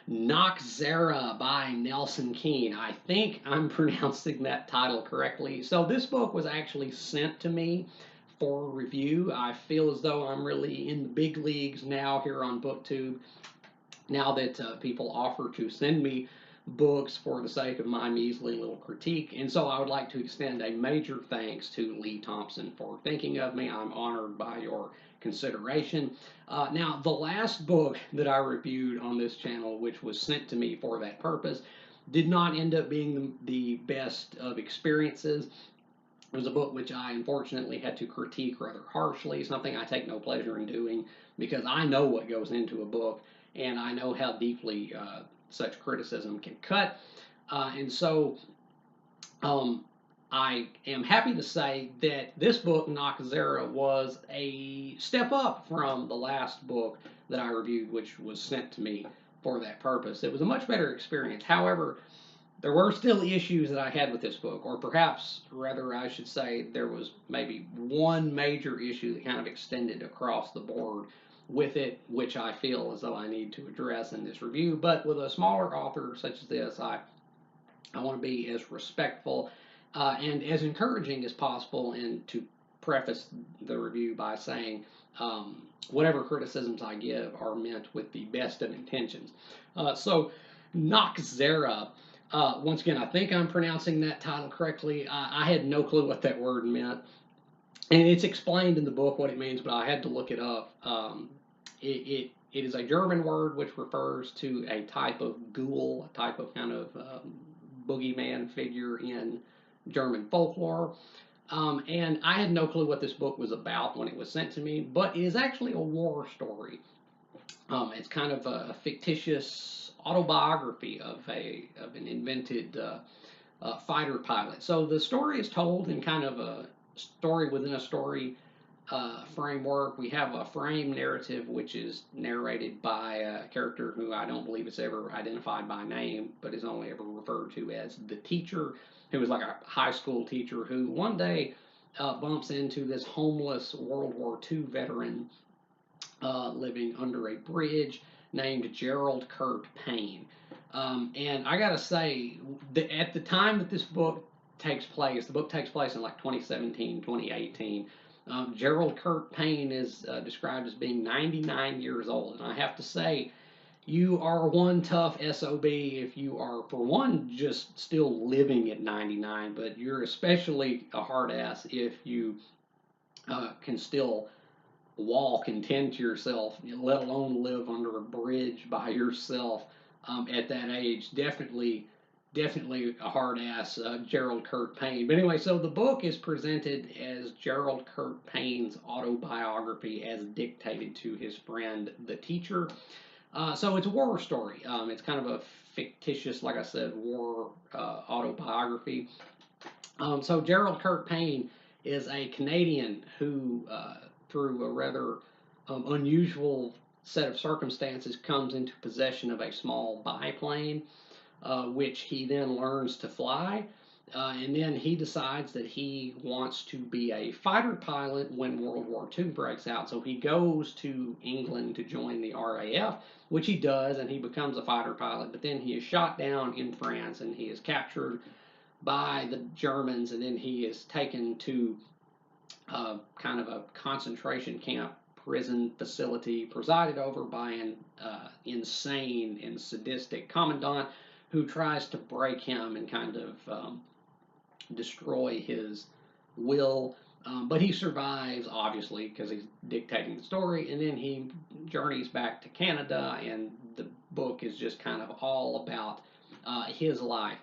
Nachzehrer by Nelson Keane. I think I'm pronouncing that title correctly. So this book was actually sent to me for review. I feel as though I'm really in the big leagues now here on BookTube. Now that people offer to send me books for the sake of my measly little critique. And so I would like to extend a major thanks to Lee Thompson for thinking of me. I'm honored by your consideration. Now, the last book that I reviewed on this channel, which was sent to me for that purpose, did not end up being the best of experiences. It was a book which I unfortunately had to critique rather harshly, something I take no pleasure in doing because I know what goes into a book and I know how deeply such criticism can cut. And so I am happy to say that this book, Nachzehrer, was a step up from the last book that I reviewed, which was sent to me for that purpose. It was a much better experience. However, there were still issues that I had with this book, or perhaps, rather, I should say, there was maybe one major issue that kind of extended across the board with it, which I feel as though I need to address in this review. But with a smaller author such as this, I want to be as respectful and as encouraging as possible, and to preface the review by saying whatever criticisms I give are meant with the best of intentions. So, Nachzehrer. Once again, I think I'm pronouncing that title correctly. I had no clue what that word meant. And it's explained in the book what it means, but I had to look it up. It is a German word which refers to a type of ghoul, a type of kind of boogeyman figure in German folklore. And I had no clue what this book was about when it was sent to me, but it is actually a war story. It's kind of a fictitious autobiography of an invented fighter pilot. So the story is told in kind of a story within a story framework. We have a frame narrative which is narrated by a character who I don't believe is ever identified by name, but is only ever referred to as the teacher, who is like a high school teacher who one day bumps into this homeless World War II veteran living under a bridge named Gerald Kurt Payne. And I gotta say, at the time that this book takes place, the book takes place in like 2017, 2018. Gerald Kurt Payne is described as being 99 years old. And I have to say, you are one tough SOB if you are, for one, just still living at 99, but you're especially a hard ass if you can still walk and tend to yourself, let alone live under a bridge by yourself at that age. Definitely a hard ass, Gerald Kurt Payne. But anyway, so the book is presented as Gerald Kurt Payne's autobiography as dictated to his friend, the teacher. So it's a war story. It's kind of a fictitious, like I said, war autobiography. So Gerald Kurt Payne is a Canadian who through a rather unusual set of circumstances, comes into possession of a small biplane, which he then learns to fly. And then he decides that he wants to be a fighter pilot when World War II breaks out. So he goes to England to join the RAF, which he does, and he becomes a fighter pilot. But then he is shot down in France, and he is captured by the Germans, and then he is taken to kind of a concentration camp prison facility presided over by an insane and sadistic commandant who tries to break him and kind of destroy his will. But he survives, obviously, because he's dictating the story, and then he journeys back to Canada, and the book is just kind of all about his life.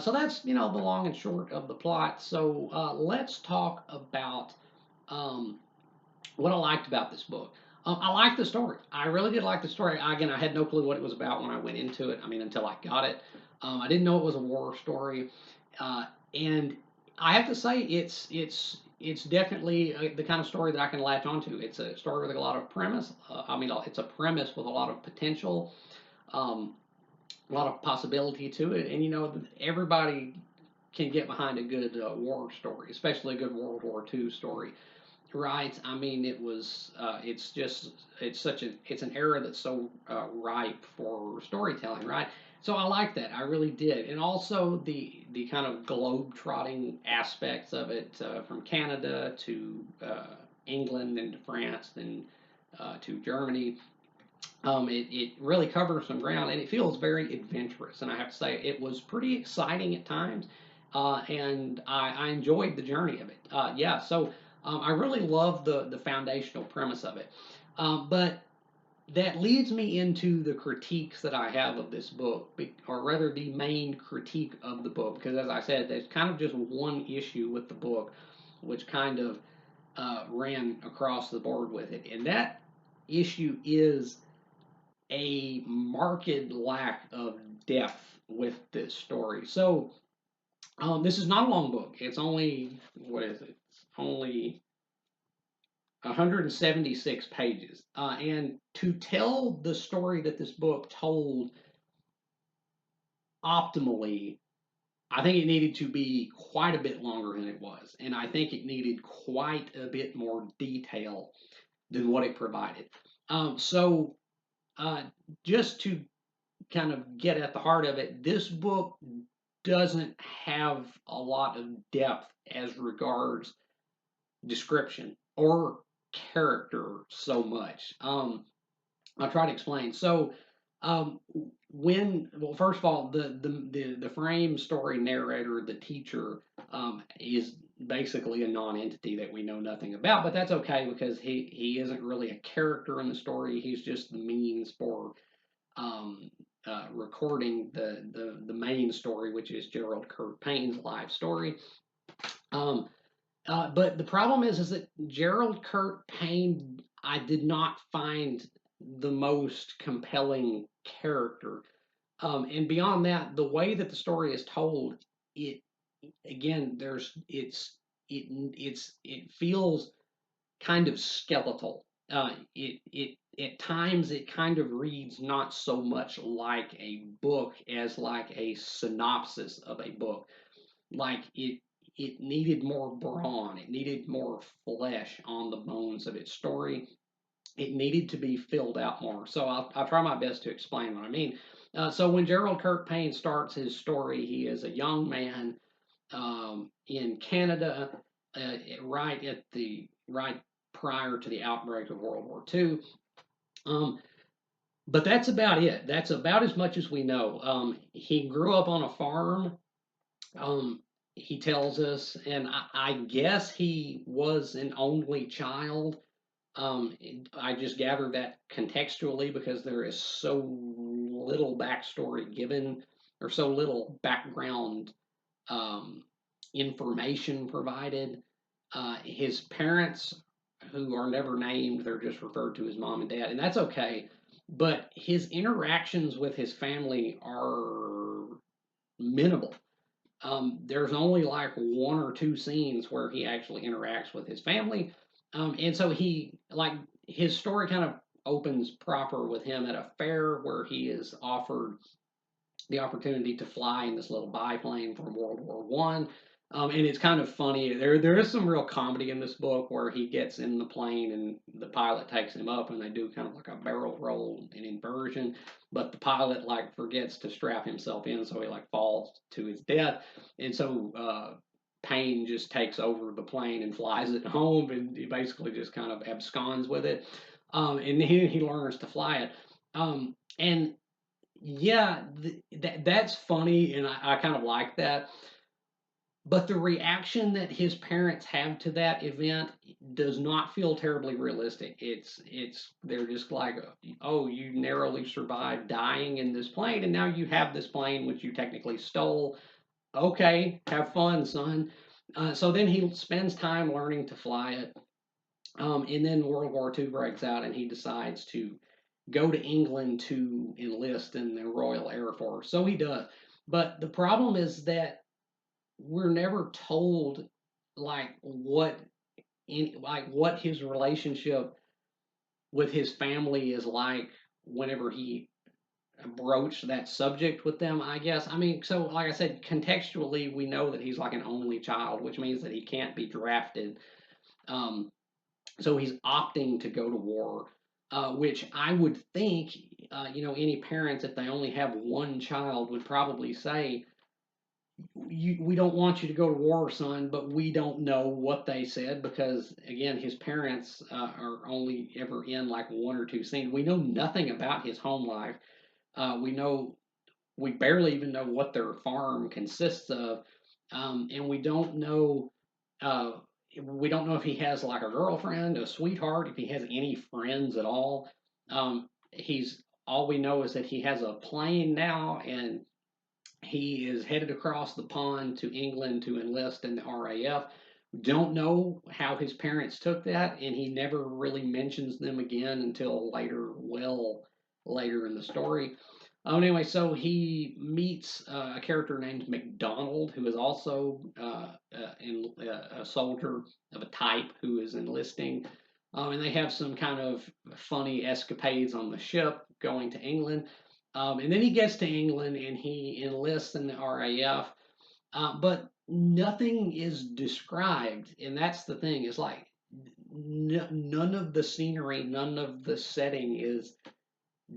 So that's, the long and short of the plot. So let's talk about what I liked about this book. I liked the story. I really did like the story. Again, I had no clue what it was about when I went into it. I mean, until I got it. I didn't know it was a war story. And I have to say, it's definitely the kind of story that I can latch onto. It's a story with a lot of premise. It's a premise with a lot of potential, a lot of possibility to it. And, everybody can get behind a good war story, especially a good World War II story. Right. I mean, it was. It's an era that's so ripe for storytelling, right? So I like that. I really did, and also the kind of globe trotting aspects of it, from Canada to England and to France, then to Germany. It really covers some ground, and it feels very adventurous. And I have to say, it was pretty exciting at times, and I enjoyed the journey of it. Yeah, so I really love the foundational premise of it. But that leads me into the critiques that I have of this book, or rather, the main critique of the book, because as I said, there's kind of just one issue with the book, which kind of ran across the board with it, and that issue is a marked lack of depth with this story. So this is not a long book. It's only, what is it? It's only 176 pages. And to tell the story that this book told optimally, I think it needed to be quite a bit longer than it was. And I think it needed quite a bit more detail than what it provided. So uh, just to kind of get at the heart of it, this book doesn't have a lot of depth as regards description or character so much. I'll try to explain. So, um, first of all, the frame story narrator, the teacher, is basically a non-entity that we know nothing about, but that's okay because he isn't really a character in the story. He's just the means for um, recording the main story, which is Gerald Kurt Payne's life story. Um, but the problem is that Gerald Kurt Payne, I did not find the most compelling character. And beyond that, the way that the story is told, it again, it feels kind of skeletal. It at times it kind of reads not so much like a book as like a synopsis of a book. Like it needed more brawn. It needed more flesh on the bones of its story. It needed to be filled out more. So I'll try my best to explain what I mean. So when Gerald Kirk Payne starts his story, he is a young man in Canada, right prior to the outbreak of World War II. Um, but that's about it. That's about as much as we know. He grew up on a farm. Um, he tells us, and I guess he was an only child. I just gather that contextually because there is so little backstory given, or so little background um, information provided. His parents, who are never named, they're just referred to as mom and dad, and that's okay. But his interactions with his family are minimal. There's only like one or two scenes where he actually interacts with his family. And so his story kind of opens proper with him at a fair where he is offered the opportunity to fly in this little biplane from World War One. And it's kind of funny. There is some real comedy in this book where he gets in the plane and the pilot takes him up and they do kind of like a barrel roll and inversion, but the pilot like forgets to strap himself in, so he like falls to his death, and so Payne just takes over the plane and flies it home, and he basically just kind of absconds with it, and he learns to fly it, and yeah, that's funny, and I kind of like that. But the reaction that his parents have to that event does not feel terribly realistic. It's they're just like, oh, you narrowly survived dying in this plane, and now you have this plane which you technically stole. Okay, have fun, son. So then he spends time learning to fly it, and then World War II breaks out, and he decides to go to England to enlist in the Royal Air Force. So he does. But the problem is that we're never told like what his relationship with his family is like whenever he broached that subject with them, I guess. I mean, so like I said, contextually we know that he's like an only child, which means that he can't be drafted. Um, So he's opting to go to war, which I would think, any parents, if they only have one child, would probably say, we don't want you to go to war, son, but we don't know what they said because, again, his parents are only ever in like one or two scenes. We know nothing about his home life. We know we barely even know what their farm consists of, and uh, we don't know if he has like a girlfriend, a sweetheart, if he has any friends at all. He's all we know is that he has a plane now, and he is headed across the pond to England to enlist in the RAF. Don't know how his parents took that, and he never really mentions them again until later, well, later in the story. Anyway, so he meets a character named McDonald, who is also a soldier of a type who is enlisting. And they have some kind of funny escapades on the ship going to England. And then he gets to England and he enlists in the RAF, but nothing is described. And that's the thing, is like none of the scenery, none of the setting is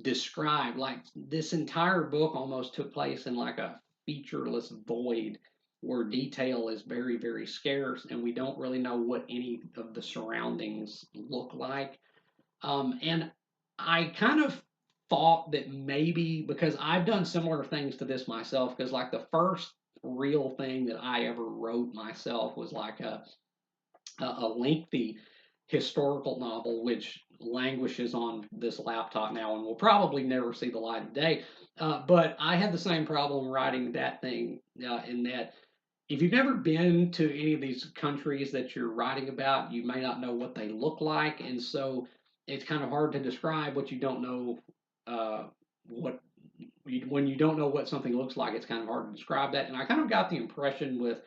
described. Like this entire book almost took place in like a featureless void where detail is very, very scarce, and we don't really know what any of the surroundings look like. And I kind of thought that maybe because I've done similar things to this myself, because like the first real thing that I ever wrote myself was like a lengthy historical novel which languishes on this laptop now and will probably never see the light of day. But I had the same problem writing that thing, in that if you've never been to any of these countries that you're writing about, you may not know what they look like, and so it's kind of hard to describe what you don't know. What When you don't know what something looks like, it's kind of hard to describe that. And I kind of got the impression with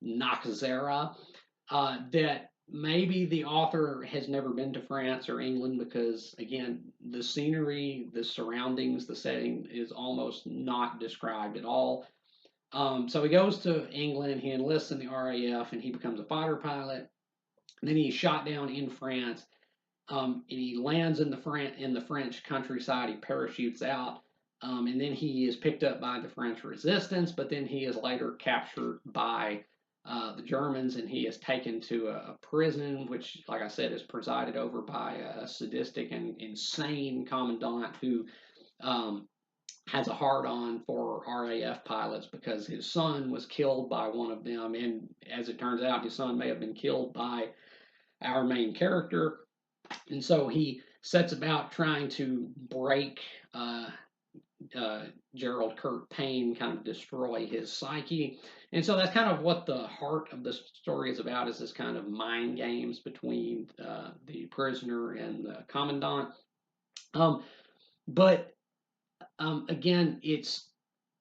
Nachzehrer that maybe the author has never been to France or England because, again, the scenery, the surroundings, the setting is almost not described at all. So he goes to England, he enlists in the RAF, and he becomes a fighter pilot. And then he's shot down in France, and he lands in the French countryside. He parachutes out, and then he is picked up by the French resistance. But then he is later captured by the Germans, and he is taken to a prison, which, like I said, is presided over by a sadistic and insane commandant who um, has a hard on for RAF pilots because his son was killed by one of them, and as it turns out, his son may have been killed by our main character, and so he sets about trying to break Gerald Kurt Payne, kind of destroy his psyche. And so that's kind of what the heart of the story is about, is this kind of mind games between the prisoner and the commandant. Um, but again,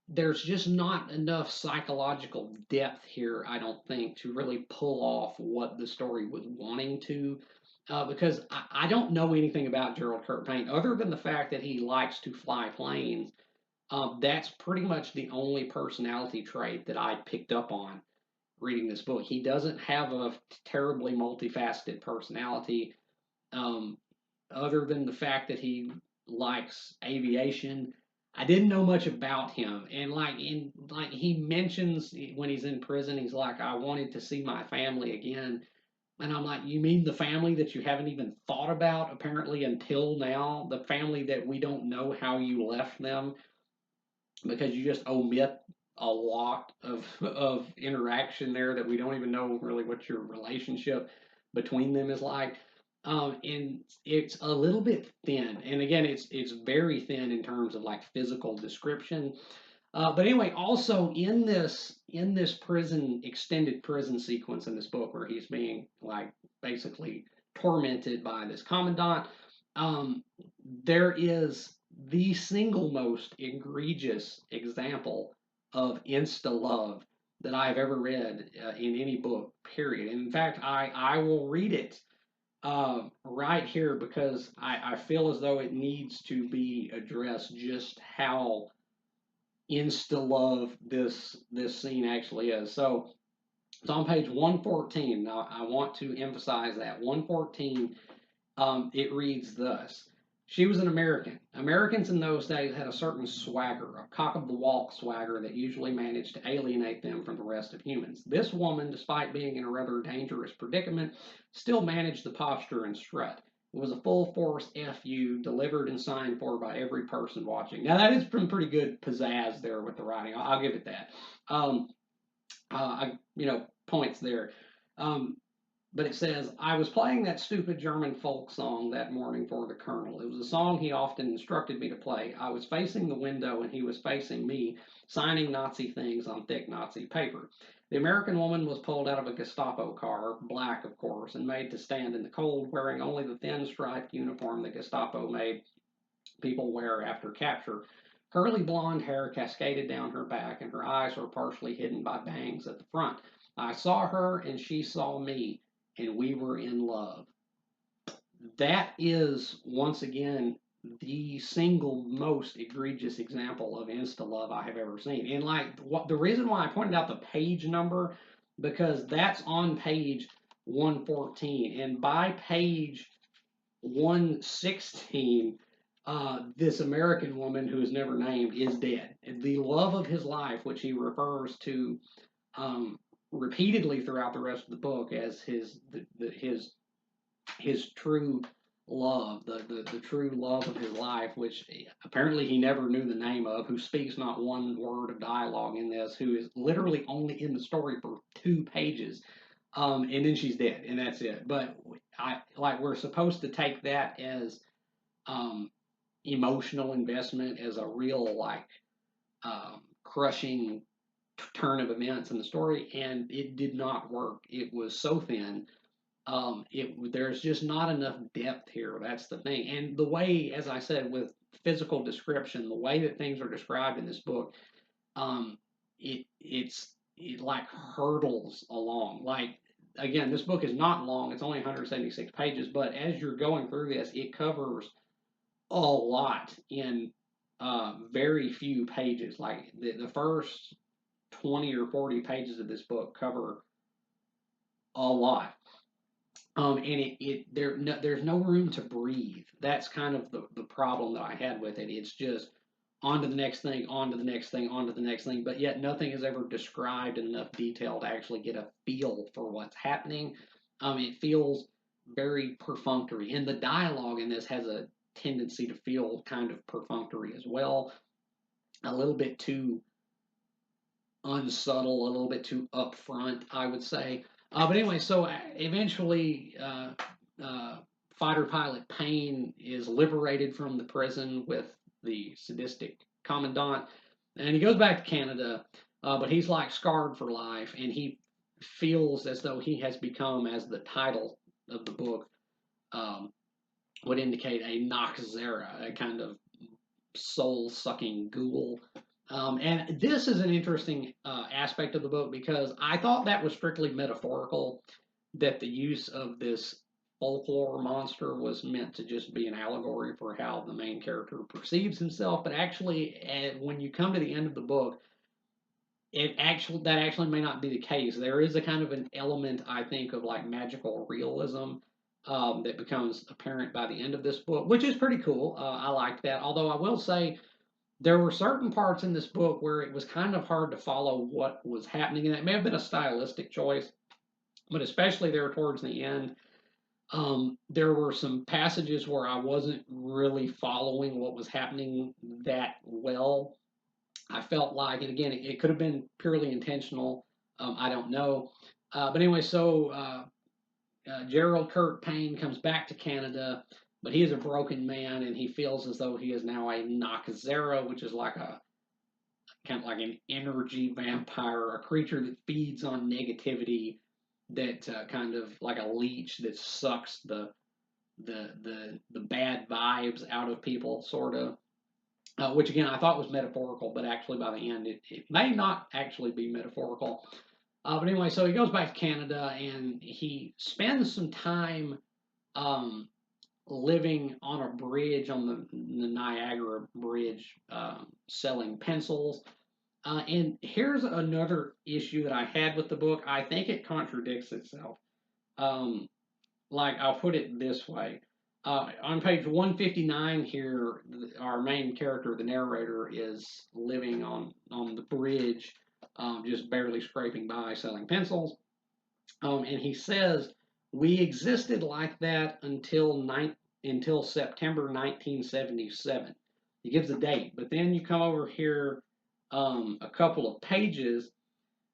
there's just not enough psychological depth here, I don't think, to really pull off what the story was wanting to. Because I don't know anything about Gerald Kurt Payne other than the fact that he likes to fly planes. That's pretty much the only personality trait that I picked up on reading this book. He doesn't have a terribly multifaceted personality, um, other than the fact that he likes aviation. I didn't know much about him, and like he mentions when he's in prison, he's like, "I wanted to see my family again," and I'm like, "You mean the family that you haven't even thought about apparently until now? The family that we don't know how you left them because you just omit a lot of interaction there that we don't even know really what your relationship between them is like." And it's a little bit thin, and again, it's very thin in terms of like physical description. But anyway, also in this prison extended prison sequence in this book where he's being like basically tormented by this commandant, um, there is the single most egregious example of insta love that I've ever read in any book. Period. And in fact, I will read it right here because I feel as though it needs to be addressed just how insta love this scene actually is. So It's on page 114. Now, I want to emphasize that 114. It reads thus. She was an American. Americans in those days had a certain swagger, a cock of the walk swagger that usually managed to alienate them from the rest of humans. This woman, despite being in a rather dangerous predicament, still managed the posture and strut. It was a full force FU delivered and signed for by every person watching. Now, that is some pretty good pizzazz there with the writing. I'll give it that. Um, points there. Um, but it says, I was playing that stupid German folk song that morning for the Colonel. It was a song he often instructed me to play. I was facing the window and he was facing me, signing Nazi things on thick Nazi paper. The American woman was pulled out of a Gestapo car, black of course, and made to stand in the cold, wearing only the thin striped uniform the Gestapo made people wear after capture. Curly blonde hair cascaded down her back, and her eyes were partially hidden by bangs at the front. I saw her, and she saw me, and we were in love. That is, once again, the single most egregious example of insta love I have ever seen. And like the reason why I pointed out the page number, because that's on page 114, and by page 116, this American woman who is never named is dead. The love of his life, which he refers to repeatedly throughout the rest of the book as his true love, the true love of his life, which apparently he never knew the name of, who speaks not one word of dialogue in this, who is literally only in the story for 2 pages. And then she's dead, and that's it. But we're supposed to take that as emotional investment, as a real crushing turn of events in the story, and it did not work. It was so thin. There's just not enough depth here. That's the thing. And the way, as I said, with physical description, the way that things are described in this book, it like hurdles along. Like, again, this book is not long. It's only 176 pages, but as you're going through this, it covers a lot in very few pages. Like the first 20 or 40 pages of this book cover a lot. And there's no room to breathe. That's kind of the problem that I had with it. It's just on to the next thing, on to the next thing, on to the next thing, but yet nothing is ever described in enough detail to actually get a feel for what's happening. It feels very perfunctory, and the dialogue in this has a tendency to feel kind of perfunctory as well, a little bit too unsubtle, a little bit too upfront, I would say. But anyway, so eventually, fighter pilot Payne is liberated from the prison with the sadistic commandant, and he goes back to Canada, but he's like scarred for life, and he feels as though he has become, as the title of the book um, would indicate, a Nachzehrer, a kind of soul-sucking ghoul. And this is an interesting aspect of the book, because I thought that was strictly metaphorical, that the use of this folklore monster was meant to just be an allegory for how the main character perceives himself. But actually, when you come to the end of the book, that actually may not be the case. There is a kind of an element, I think, of like magical realism that becomes apparent by the end of this book, which is pretty cool. I like that. Although I will say, there were certain parts in this book where it was kind of hard to follow what was happening, and it may have been a stylistic choice, but especially there towards the end, there were some passages where I wasn't really following what was happening that well. I felt like, and again, it could have been purely intentional. I don't know. But anyway, so Gerald Kurt Payne comes back to Canada, but he is a broken man, and he feels as though he is now a Nachzehrer, which is like a kind of like an energy vampire, a creature that feeds on negativity, that kind of like a leech that sucks the bad vibes out of people, sort of. Which again I thought was metaphorical, but actually by the end it may not actually be metaphorical. But anyway, so he goes back to Canada, and he spends some time living on a bridge, on the Niagara Bridge, selling pencils. And here's another issue that I had with the book. I think it contradicts itself. Um, like I'll put it this way. On page 159 here, our main character, the narrator, is living on the bridge, just barely scraping by, selling pencils. And he says, "We existed like that until September 1977." He gives a date, but then you come over here a couple of pages,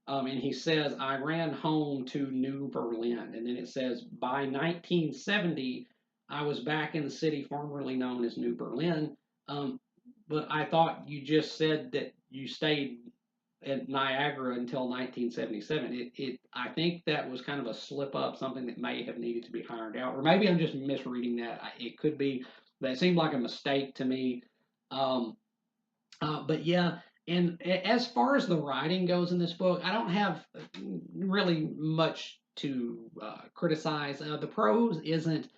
and he says, "I ran home to New Berlin." And then it says, "By 1970, I was back in the city formerly known as New Berlin." Um, but I thought you just said that you stayed at Niagara until 1977. I think that was kind of a slip up, something that may have needed to be ironed out, or maybe I'm just misreading that. It could be that seemed like a mistake to me. Um, but yeah, and as far as the writing goes in this book, I don't have really much to criticize. The prose isn't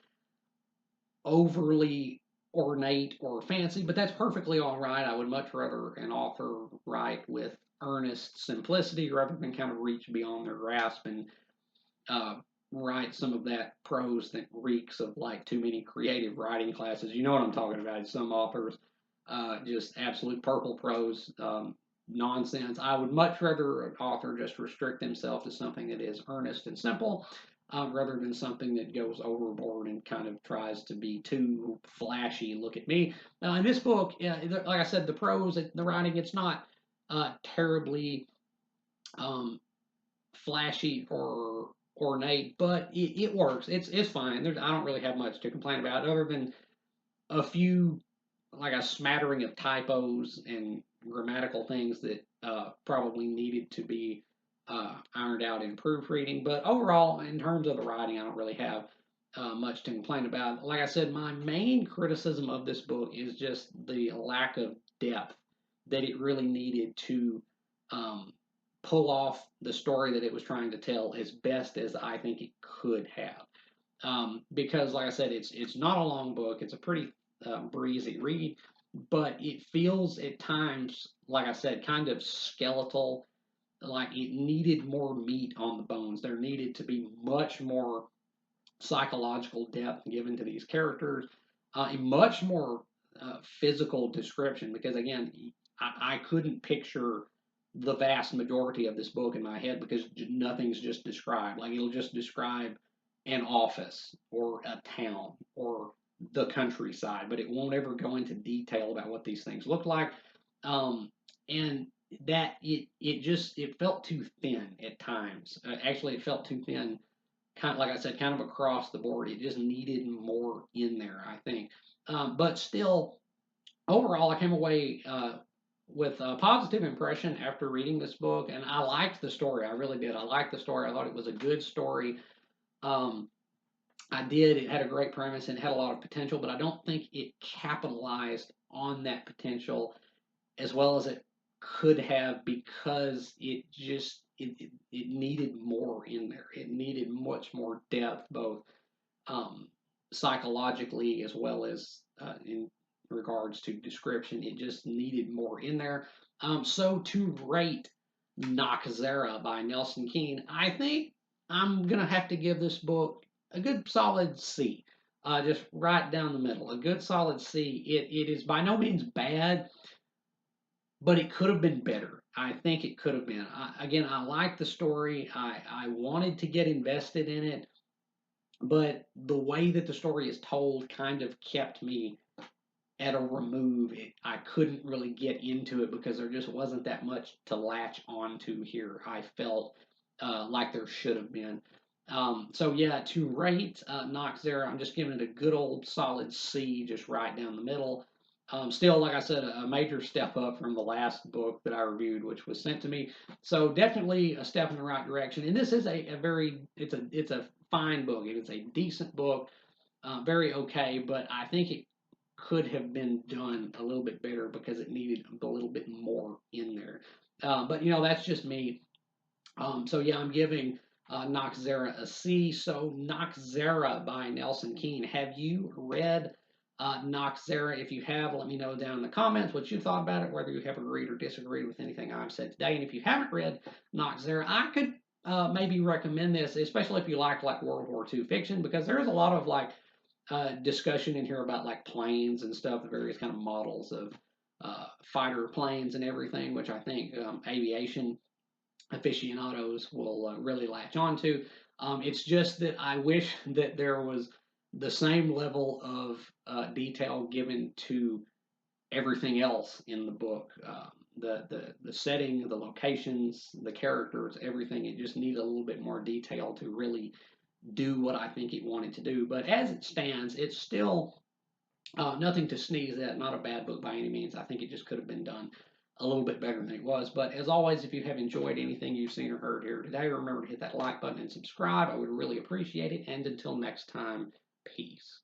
overly ornate or fancy, but that's perfectly all right. I would much rather an author write with earnest simplicity rather than kind of reach beyond their grasp and uh, write some of that prose that reeks of like too many creative writing classes. You know what I'm talking about. Some authors just absolute purple prose nonsense. I would much rather an author just restrict themselves to something that is earnest and simple. Rather than something that goes overboard and kind of tries to be too flashy. Look at me. In this book, like I said, the prose, the writing, it's not terribly um, flashy or ornate, but it works. It's fine. I don't really have much to complain about other than a few, like a smattering of typos and grammatical things that probably needed to be ironed out in proofreading. But overall, in terms of the writing, I don't really have much to complain about. Like I said, my main criticism of this book is just the lack of depth that it really needed to um, pull off the story that it was trying to tell as best as I think it could have. Because, like I said, it's not a long book. It's a pretty breezy read, but it feels at times, like I said, kind of skeletal. Like it needed more meat on the bones. There needed to be much more psychological depth given to these characters, and much more physical description. Because again, I couldn't picture the vast majority of this book in my head because nothing's just described. Like it'll just describe an office or a town or the countryside, but it won't ever go into detail about what these things look like. And that it felt too thin at times. Actually, it felt too thin, kind of like I said, kind of across the board. It just needed more in there, I think. But still, overall, I came away with a positive impression after reading this book, and I liked the story. I really did. I liked the story. I thought it was a good story. Um, I did. It had a great premise and it had a lot of potential, but I don't think it capitalized on that potential as well as it could have because it needed more in there. It needed much more depth, both um, psychologically as well as in regards to description. It just needed more in there. So to rate Nachzehrer by Nelson Keane, I think I'm gonna have to give this book a good solid C. Just right down the middle, a good solid C. It is by no means bad, but it could have been better. I think it could have been. Again, I like the story. I wanted to get invested in it, but the way that the story is told kind of kept me at a remove. I couldn't really get into it because there just wasn't that much to latch onto here. I felt like there should have been. So yeah, to rate Nachzehrer, I'm just giving it a good old solid C, just right down the middle. Still, like I said, a major step up from the last book that I reviewed, which was sent to me. So definitely a step in the right direction. And this is a very it's a fine book. It is a decent book, very okay. But I think it could have been done a little bit better because it needed a little bit more in there. But that's just me. So yeah, I'm giving Nachzehrer a C. So Nachzehrer by Nelson Keane. Have you read Nachzehrer. If you have, let me know down in the comments what you thought about it, whether you have agreed or disagreed with anything I've said today. And if you haven't read Nachzehrer, I could maybe recommend this, especially if you like World War II fiction, because there's a lot of like discussion in here about like planes and stuff, the various kind of models of fighter planes and everything, which I think aviation aficionados will really latch onto. It's just that I wish that there was the same level of detail given to everything else in the book. The setting, the locations, the characters, everything. It just needs a little bit more detail to really do what I think it wanted to do. But as it stands, it's still nothing to sneeze at. Not a bad book by any means. I think it just could have been done a little bit better than it was. But as always, if you have enjoyed anything you've seen or heard here today, remember to hit that like button and subscribe. I would really appreciate it. And until next time, peace.